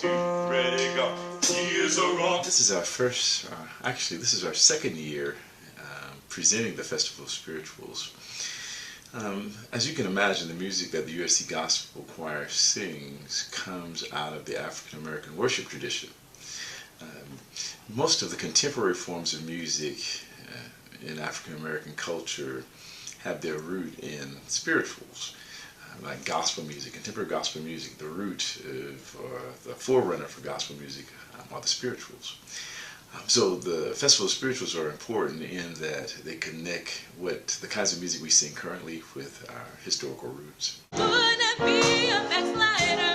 ready, go. He is a rock. This is our first, actually this is our second year presenting the Festival of Spirituals. As you can imagine, the music that the USC Gospel Choir sings comes out of the African American worship tradition. Most of the contemporary forms of music in African American culture have their root in spirituals. Like gospel music, contemporary gospel music, the root of, or the forerunner for gospel music are the spirituals. So the Festival of Spirituals are important in that they connect what the kinds of music we sing currently with our historical roots. Wouldn't be a backslider.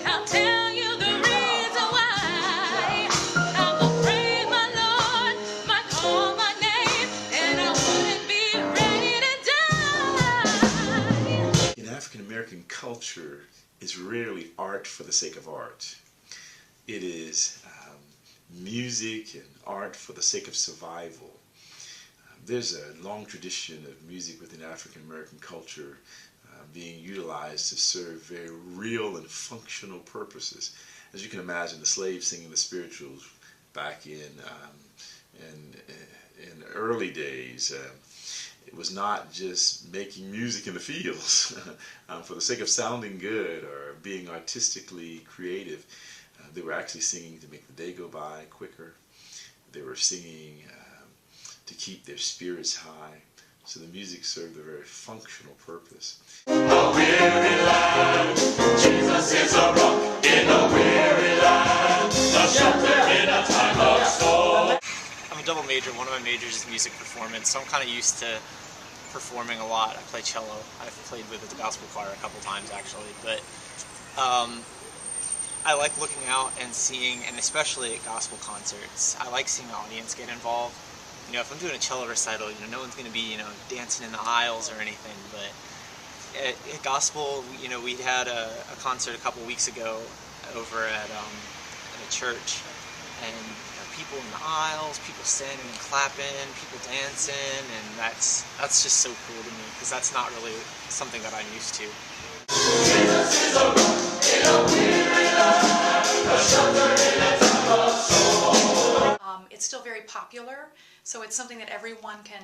I'll tell you the reason why. I will praise my Lord, might call my name, and I wouldn't be ready to die. In African American culture, it's rarely art for the sake of art. It is music and art for the sake of survival. There's a long tradition of music within African American culture being utilized to serve very real and functional purposes. As you can imagine, the slaves singing the spirituals back in early days, it was not just making music in the fields for the sake of sounding good or being artistically creative. They were actually singing to make the day go by quicker. They were singing to keep their spirits high. So the music served a very functional purpose. A weary land, Jesus is a rock in a weary land, a shelter in a time of storm. I'm a double major. One of my majors is music performance, so I'm kind of used to performing a lot. I play cello. I've played with the gospel choir a couple times actually, but I like looking out and seeing, and especially at gospel concerts, I like seeing the audience get involved. You know, if I'm doing a cello recital, you know, no one's going to be, you know, dancing in the aisles or anything, but at gospel, you know, we had a concert a couple weeks ago over at a church, and you know, people in the aisles, people standing and clapping, people dancing, and that's just so cool to me, because that's not really something that I'm used to. Jesus is a rock in a weary land, a shelter in a time of storm. It's still very popular, so it's something that everyone can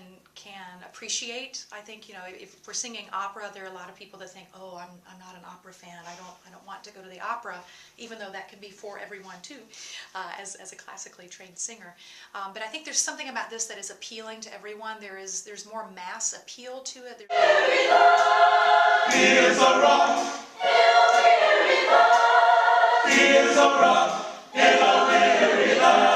appreciate. I think, you know, if we're singing opera, there are a lot of people that think, oh, I'm not an opera fan. I don't want to go to the opera, even though that can be for everyone too, as a classically trained singer. But I think there's something about this that is appealing to everyone. There's more mass appeal to it. He is a rock. He is a rock in a weary land.